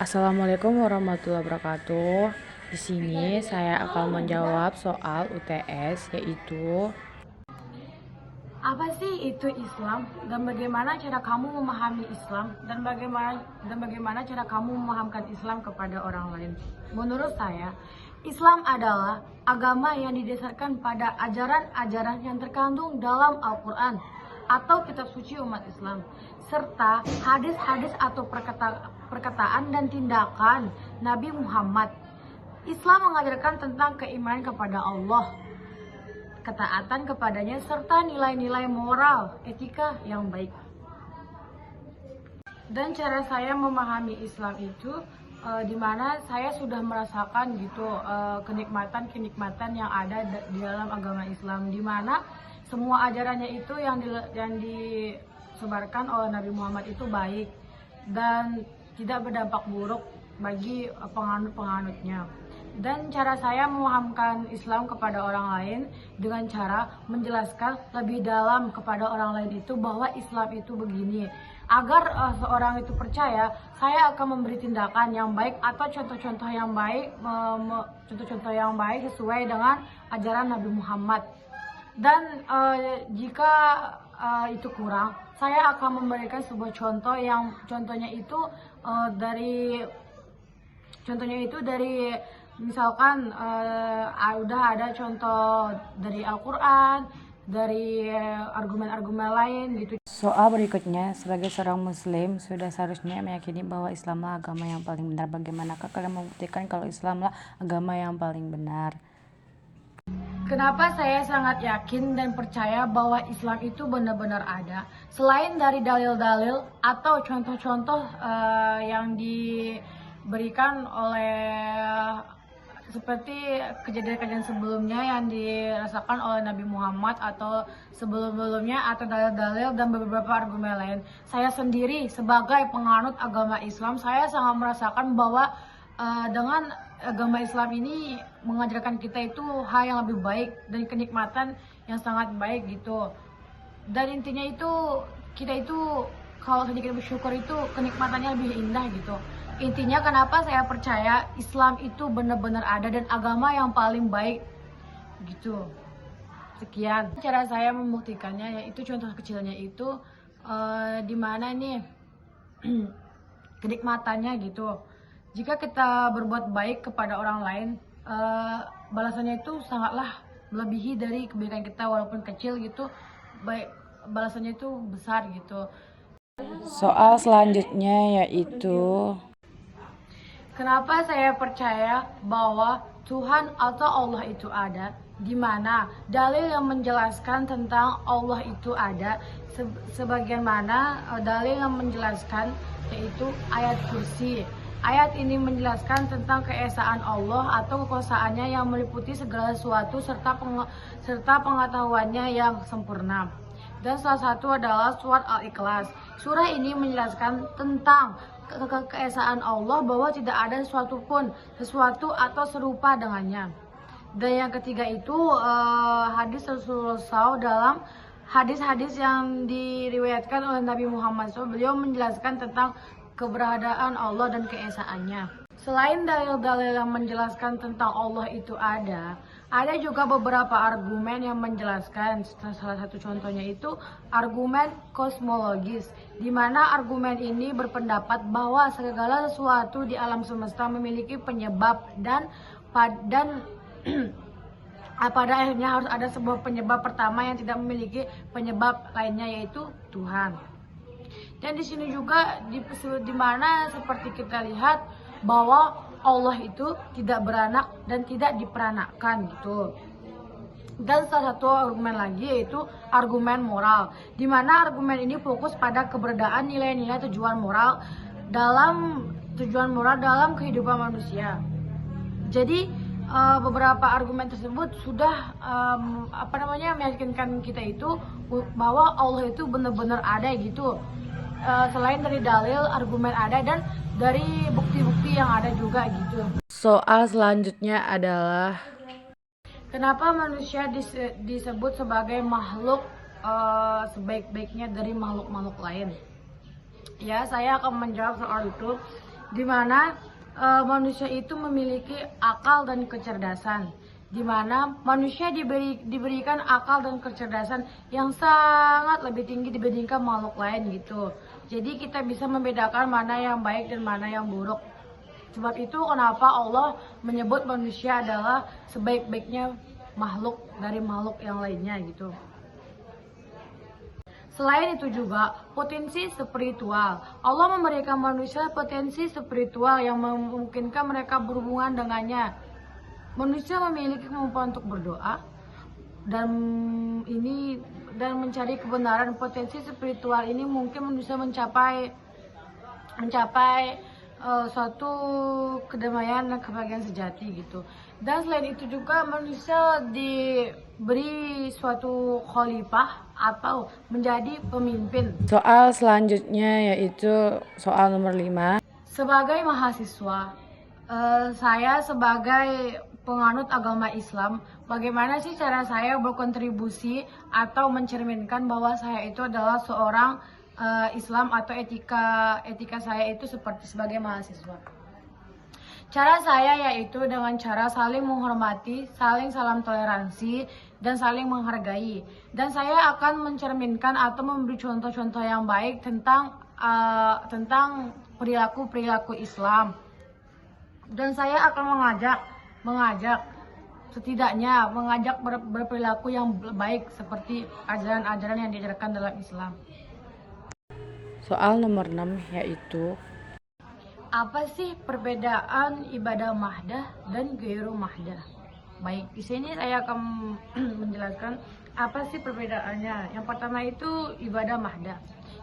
Assalamualaikum warahmatullahi wabarakatuh. Di sini saya akan menjawab soal UTS, yaitu Apa sih itu Islam dan bagaimana cara kamu memahami Islam dan bagaimana cara kamu memahamkan Islam kepada orang lain? Menurut saya, Islam adalah agama yang didasarkan pada ajaran-ajaran yang terkandung dalam Al-Qur'an atau kitab suci umat Islam, serta hadis-hadis atau perkataan dan tindakan Nabi Muhammad. Islam mengajarkan tentang keimanan kepada Allah, ketaatan kepadanya, serta nilai-nilai moral, etika yang baik. Dan cara saya memahami Islam itu dimana saya sudah merasakan gitu kenikmatan-kenikmatan yang ada di dalam agama Islam, dimana semua ajarannya itu yang disebarkan oleh Nabi Muhammad itu baik dan tidak berdampak buruk bagi penganut-penganutnya. Dan cara saya memahamkan Islam kepada orang lain dengan cara menjelaskan lebih dalam kepada orang lain itu bahwa Islam itu begini. Agar seorang itu percaya, saya akan memberi tindakan yang baik atau contoh-contoh yang baik sesuai dengan ajaran Nabi Muhammad. Dan jika itu kurang, saya akan memberikan sebuah contoh yang contohnya itu dari misalkan udah ada contoh dari Al-Quran, dari argumen-argumen lain gitu. soal berikutnya. Sebagai seorang muslim, sudah seharusnya meyakini bahwa Islamlah agama yang paling benar. Bagaimanakah kalian membuktikan kalau Islamlah agama yang paling benar? Kenapa saya sangat yakin dan percaya bahwa Islam itu benar-benar ada? Selain dari dalil-dalil atau contoh-contoh yang diberikan oleh seperti kejadian-kejadian sebelumnya yang dirasakan oleh Nabi Muhammad atau sebelum-sebelumnya, atau dalil-dalil dan beberapa argumen lain. Saya sendiri sebagai penganut agama Islam, saya sangat merasakan bahwa dengan agama Islam ini mengajarkan kita itu hal yang lebih baik dan kenikmatan yang sangat baik gitu. Dan intinya itu kita itu kalau sedikit bersyukur itu kenikmatannya lebih indah gitu. Intinya kenapa saya percaya Islam itu benar-benar ada dan agama yang paling baik gitu. Sekian cara saya membuktikannya, yaitu contoh kecilnya itu di mana nih kenikmatannya gitu. Jika kita berbuat baik kepada orang lain, balasannya itu sangatlah melebihi dari kebaikan kita, walaupun kecil gitu, baik balasannya itu besar gitu. Soal selanjutnya yaitu Kenapa saya percaya bahwa Tuhan atau Allah itu ada? Di mana dalil yang menjelaskan tentang Allah itu ada, sebagian mana dalil yang menjelaskan yaitu ayat kursi. Ayat ini menjelaskan tentang keesaan Allah atau kekuasaannya yang meliputi segala sesuatu serta pengetahuannya yang sempurna. Dan salah satu adalah surat Al-Ikhlas. Surah ini menjelaskan tentang keesaan Allah, bahwa tidak ada sesuatu atau serupa dengannya. Dan yang ketiga itu hadis Rasulullah SAW, dalam hadis-hadis yang diriwayatkan oleh Nabi Muhammad SAW, beliau menjelaskan tentang keberadaan Allah dan keesaannya. Selain dalil-dalil yang menjelaskan tentang Allah itu ada juga beberapa argumen yang menjelaskan. Salah satu contohnya itu argumen kosmologis, di mana argumen ini berpendapat bahwa segala sesuatu di alam semesta memiliki penyebab dan pada akhirnya harus ada sebuah penyebab pertama yang tidak memiliki penyebab lainnya, yaitu Tuhan. Dan di sini juga di mana seperti kita lihat bahwa Allah itu tidak beranak dan tidak diperanakkan gitu. Dan salah satu argumen lagi yaitu argumen moral, di mana argumen ini fokus pada keberadaan nilai-nilai tujuan moral dalam kehidupan manusia. Jadi beberapa argumen tersebut sudah meyakinkan kita itu bahwa Allah itu benar-benar ada gitu. Selain dari dalil, argumen ada, dan dari bukti-bukti yang ada juga gitu. soal selanjutnya adalah Kenapa manusia disebut sebagai makhluk sebaik-baiknya dari makhluk-makhluk lain? Ya, saya akan menjawab soal itu. di mana manusia itu memiliki akal dan kecerdasan, di mana manusia diberikan akal dan kecerdasan yang sangat lebih tinggi dibandingkan makhluk lain gitu. Jadi kita bisa membedakan mana yang baik dan mana yang buruk. Sebab itu kenapa Allah menyebut manusia adalah sebaik-baiknya makhluk dari makhluk yang lainnya gitu. Selain itu juga potensi spiritual. Allah memberikan manusia potensi spiritual yang memungkinkan mereka berhubungan dengannya. Manusia memiliki kemampuan untuk berdoa dan mencari kebenaran. Potensi spiritual ini mungkin manusia mencapai suatu kedamaian dan kebahagiaan sejati gitu. Dan selain itu juga manusia diberi suatu khalifah atau menjadi pemimpin. Soal selanjutnya yaitu soal nomor 5. Sebagai mahasiswa, saya sebagai penganut agama Islam, bagaimana sih cara saya berkontribusi atau mencerminkan bahwa saya itu adalah seorang Islam atau etika saya itu seperti sebagai mahasiswa. Cara saya yaitu dengan cara saling menghormati, saling salam toleransi, dan saling menghargai. Dan saya akan mencerminkan atau memberi contoh-contoh yang baik tentang perilaku Islam. Dan saya akan mengajak berperilaku yang baik seperti ajaran-ajaran yang diajarkan dalam Islam. Soal nomor 6 yaitu apa sih perbedaan ibadah mahdah dan ghairu mahdah? Baik, di sini saya akan menjelaskan apa sih perbedaannya. Yang pertama itu ibadah mahdah.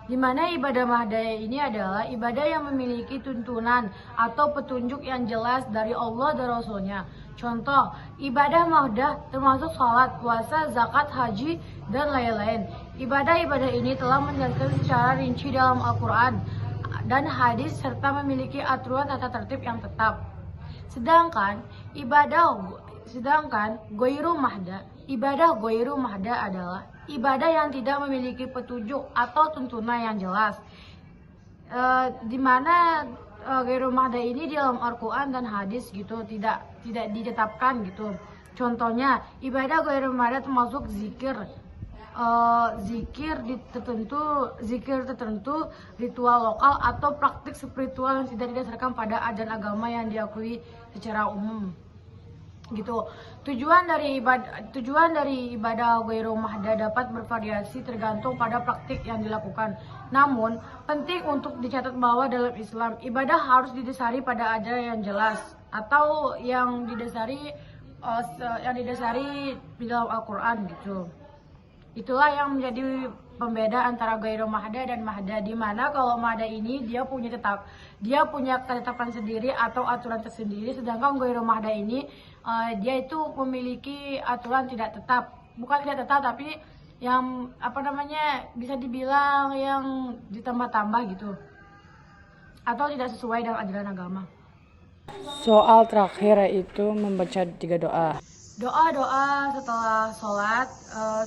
Di mana ibadah mahdah ini adalah ibadah yang memiliki tuntunan atau petunjuk yang jelas dari Allah dan Rasulnya. Contoh, ibadah mahdah termasuk sholat, puasa, zakat, haji, dan lain-lain. Ibadah-ibadah ini telah menjelaskan secara rinci dalam Al-Quran dan hadis serta memiliki aturan tata tertib yang tetap. Sedangkan ibadah ghairu mahdah adalah ibadah yang tidak memiliki petunjuk atau tuntunan yang jelas. Di mana ghairu mahdah ini di dalam Al-Quran dan hadis gitu tidak ditetapkan gitu. Contohnya ibadah ghairu mahdah termasuk zikir tertentu, ritual lokal atau praktik spiritual yang tidak didasarkan pada ajaran agama yang diakui secara umum. Gitu. Tujuan dari ibadah ghairu mahdah dapat bervariasi tergantung pada praktik yang dilakukan. Namun, penting untuk dicatat bahwa dalam Islam ibadah harus didasari pada ajaran yang jelas atau yang didasari di dalam Al-Quran gitu. Itulah yang menjadi pembeda antara ghairu mahdah dan mahdah, di mana kalau mahdah ini dia punya ketetapan sendiri atau aturan tersendiri, sedangkan ghairu mahdah ini dia itu memiliki aturan bukan tidak tetap tapi yang bisa dibilang yang ditambah-tambah gitu atau tidak sesuai dengan ajaran agama. soal terakhir yaitu membaca 3 doa. Doa-doa setelah sholat,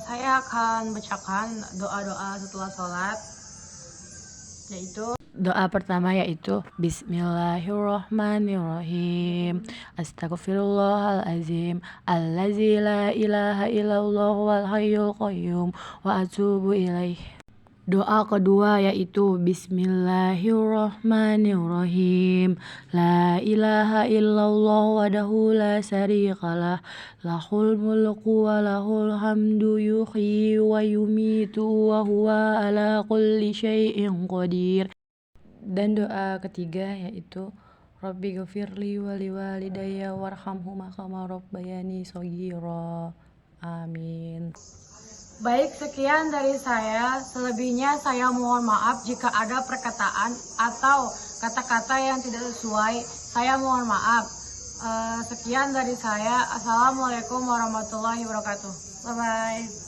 saya akan bacakan doa-doa setelah sholat, yaitu Doa pertama yaitu Bismillahirrahmanirrahim. Astaghfirullahalazim allazi la ilaha illallah wal hayyul qayyum wa atubu ilaih. Doa kedua yaitu Bismillahirrahmanirrahim. La ilaha illallah wahdahu la syarikalah, lahul mulku wa lahul hamdu yuhyi wa yumitu wa huwa ala kulli syai'in qadir. Dan doa ketiga yaitu Rabbi ghafirli wa liwalidayya warhamhuma kama rabbayani shaghira. Amin. baik, sekian dari saya. Selebihnya saya mohon maaf jika ada perkataan atau kata-kata yang tidak sesuai. Saya mohon maaf. Sekian dari saya. Assalamualaikum warahmatullahi wabarakatuh. Bye-bye.